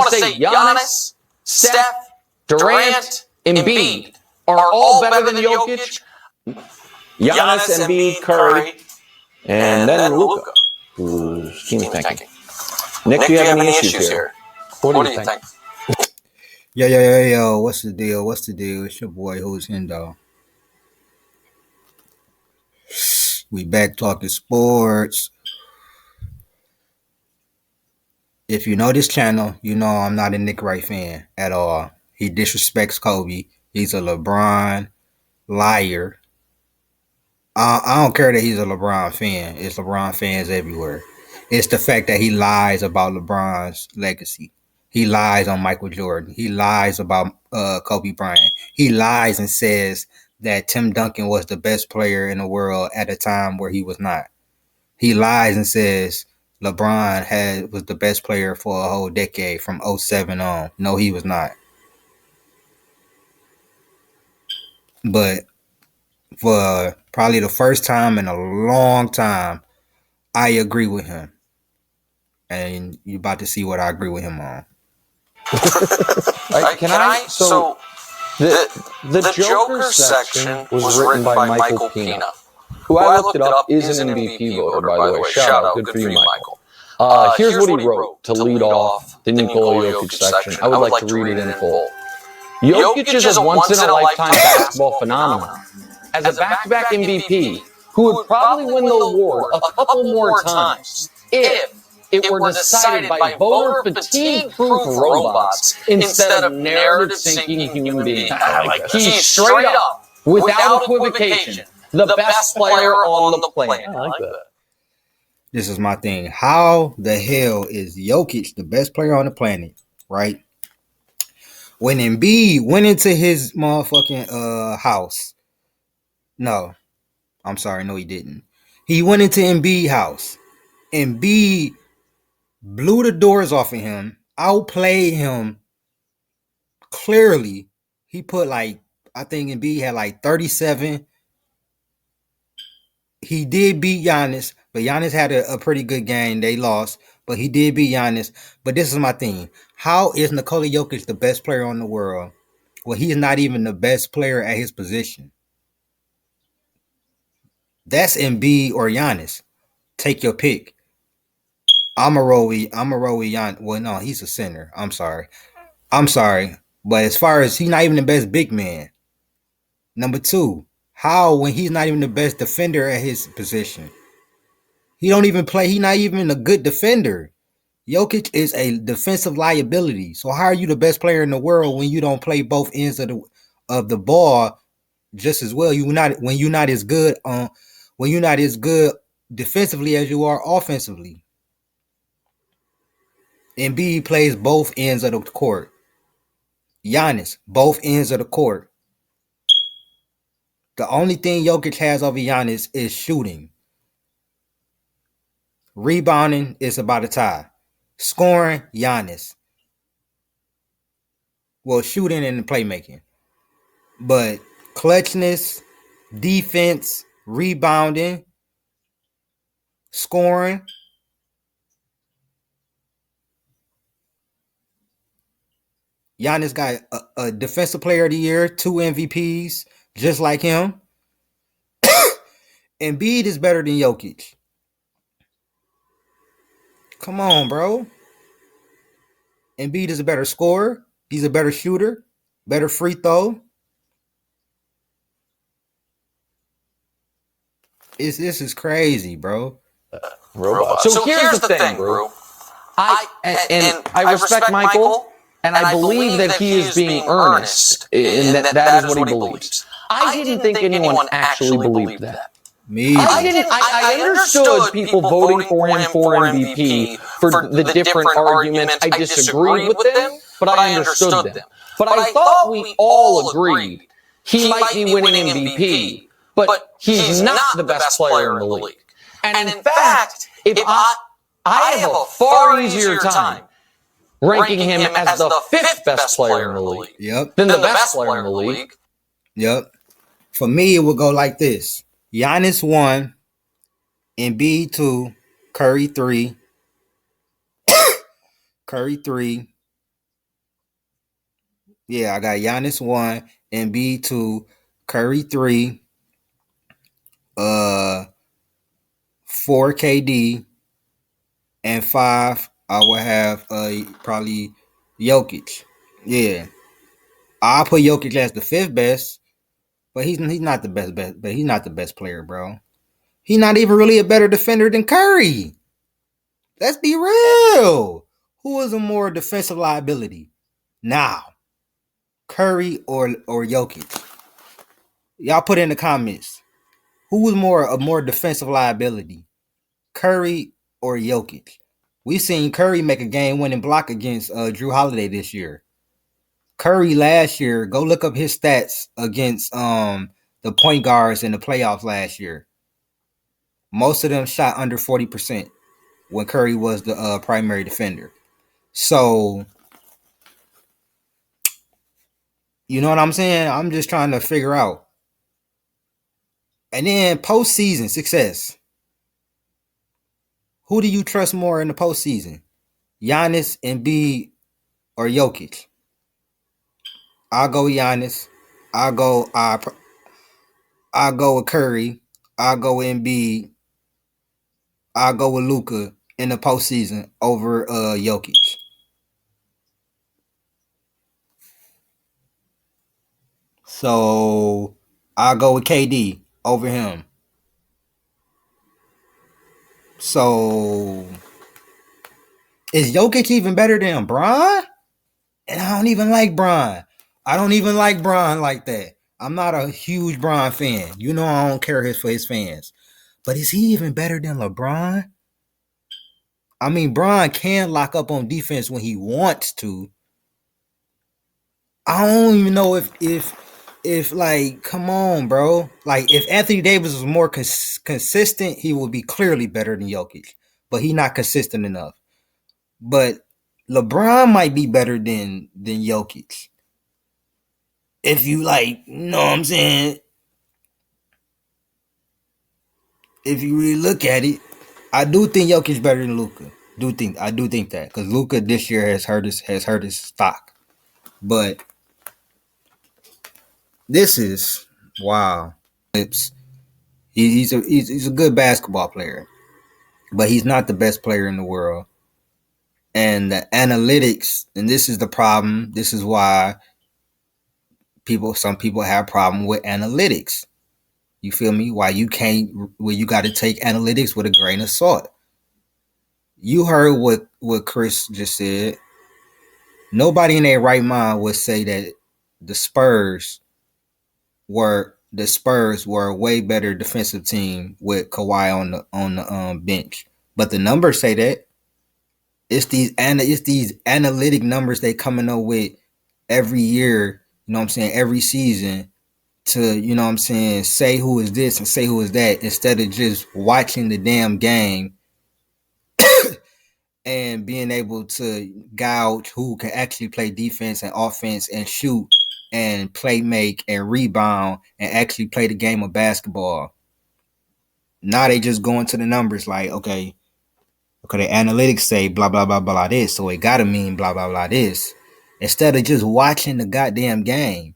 want to say Giannis, Steph, Durant, Embiid are all better than Jokic. Giannis, Embiid, Curry, and then Luka, who's team tanking. Nick, do you have any issues here? What do you think? Yo, what's the deal? It's your boy, Who's Hendo. We back talking sports. If you know this channel, you know I'm not a Nick Wright fan at all. He disrespects Kobe. He's a LeBron liar. I don't care that he's a LeBron fan. It's LeBron fans everywhere. It's the fact that he lies about LeBron's legacy. He lies on Michael Jordan. He lies about Kobe Bryant. He lies and says that Tim Duncan was the best player in the world at a time where he was not. He lies and says LeBron was the best player for a whole decade from 2007 on. No, he was not. But for probably the first time in a long time, I agree with him. And you're about to see what I agree with him on. Can I? So, the Joker section was written by Michael Pina, who I looked it up is an MVP voter, by the way. Shout out. Good for you, Michael. Here's what he wrote to lead off the Nikola Jokic section. I would like to read it in full. Jokic is a once-in-a-lifetime basketball phenomenon. As a back-to-back MVP, who would probably win the award a couple more times if it were decided by voter fatigue-proof robots instead of narrative-sinking human beings. He's straight up, without equivocation, the best player on the planet. I like that. This is my thing. How the hell is Jokic the best player on the planet, right? When Embiid went into his motherfucking house. No, I'm sorry. No, he didn't. He went into Embiid's house. Embiid blew the doors off of him, outplayed him clearly. He put I think Embiid had 37. He did beat Giannis, but Giannis had a pretty good game. They lost, but he did beat Giannis. But this is my thing. How is Nikola Jokic the best player on the world? Well, he's not even the best player at his position. That's Embiid or Giannis. Take your pick. I'm a roll with Giannis. Well, no, he's a center. I'm sorry. But as far as he's not even the best big man. Number two, how when he's not even the best defender at his position? He don't even play. He's not even a good defender. Jokic is a defensive liability. So how are you the best player in the world when you don't play both ends of the ball just as well? When you're not as good defensively as you are offensively. Embiid plays both ends of the court. Giannis, both ends of the court. The only thing Jokic has over Giannis is shooting. Rebounding is about a tie. Scoring, Giannis. Well, shooting and playmaking. But clutchness, defense, rebounding, scoring. Giannis got a defensive player of the year, 2 MVPs, just like him. Embiid is better than Jokic. Come on, bro. Embiid is a better scorer. He's a better shooter, better free throw. This is crazy, bro. Robot. So here's the thing, bro. I respect Michael, and I believe that he is being earnest, and that is what he believes. I didn't think anyone actually believed that. Me. I understood people voting for him for MVP for the different arguments. I disagreed with them, but I understood them. But I thought we all agreed he might be winning MVP, but he's not the best player in the league. And in fact, if I have a far easier time ranking him as the 5th best player in the league than the best player in the league. Yep. For me, it would go like this. Giannis 1, Embiid 2, Curry 3, Yeah, I got Giannis 1, Embiid 2, Curry 3, uh 4 KD, and 5 I will have probably Jokic. Yeah. I'll put Jokic as the fifth best, but he's not the best, but he's not the best player, bro. He's not even really a better defender than Curry. Let's be real. Who is a more defensive liability now, Curry or Jokic? Y'all put in the comments. Who was a more defensive liability, Curry or Jokic? We seen Curry make a game-winning block against Drew Holiday this year. Curry last year, go look up his stats against the point guards in the playoffs last year. Most of them shot under 40% when Curry was the primary defender. So, you know what I'm saying? I'm just trying to figure out. And then postseason success. Who do you trust more in the postseason? Giannis, Embiid, or Jokic? I'll go Giannis. I'll go. I'll go with Curry. I'll go with Embiid. I'll go with Luka in the postseason over Jokic. So I'll go with KD over him. So is Jokic even better than Bron? And I don't even like Bron. I don't even like Bron like that. I'm not a huge Bron fan. You know I don't care for his fans. But is he even better than LeBron? I mean, Bron can lock up on defense when he wants to. I don't even know if like, come on, bro. Like, if Anthony Davis was more consistent, he would be clearly better than Jokic. But he's not consistent enough. But LeBron might be better than Jokic. If you like, you know what I'm saying? If you really look at it, I do think Jokic better than Luka. I do think that because Luka this year has hurt his stock. But this is wow. He's a good basketball player, but he's not the best player in the world. And the analytics, and this is the problem. This is why some people have problem with analytics. You feel me? Why you can't? Well, you got to take analytics with a grain of salt. You heard what Chris just said. Nobody in their right mind would say that the Spurs were a way better defensive team with Kawhi on the bench. But the numbers say that. It's these analytic numbers they coming up with every year, you know what I'm saying, every season to, you know what I'm saying, say who is this and say who is that instead of just watching the damn game and being able to gouge who can actually play defense and offense and shoot and play make and rebound and actually play the game of basketball. Now they just go into the numbers like, okay, the analytics say blah blah blah blah this, so it gotta mean blah blah blah this. Instead of just watching the goddamn game.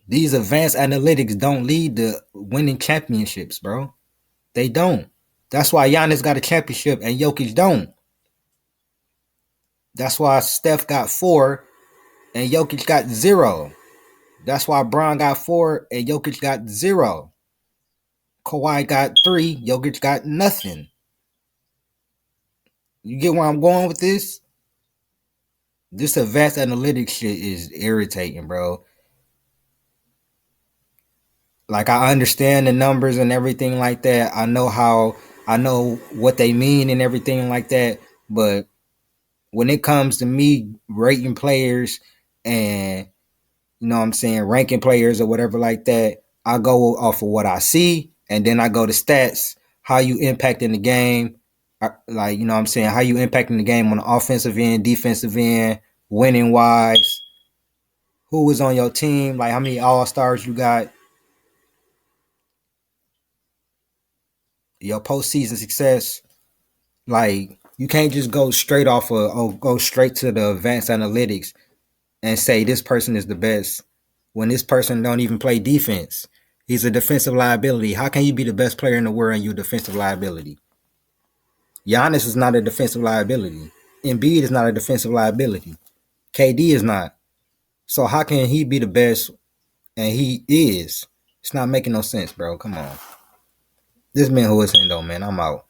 These advanced analytics don't lead to winning championships, bro. They don't. That's why Giannis got a championship and Jokic don't. That's why Steph got 4 and Jokic got 0. That's why Bron got 4 and Jokic got 0. Kawhi got 3, Jokic got nothing. You get where I'm going with this? This advanced analytics shit is irritating, bro. Like, I understand the numbers and everything like that. I know what they mean and everything like that. But when it comes to me rating players and, you know what I'm saying, ranking players or whatever like that, I go off of what I see and then I go to stats, how you impacting the game, like, you know what I'm saying, how you impacting the game on the offensive end, defensive end, winning wise, who was on your team, like how many all-stars you got, your postseason success. Like, You can't just go straight off go straight to the advanced analytics and say this person is the best when this person don't even play defense. He's a defensive liability. How can you be the best player in the world and you're a defensive liability? Giannis is not a defensive liability. Embiid is not a defensive liability. KD is not. So how can he be the best and he is? It's not making no sense, bro. Come on. This man who is in though, man. I'm out.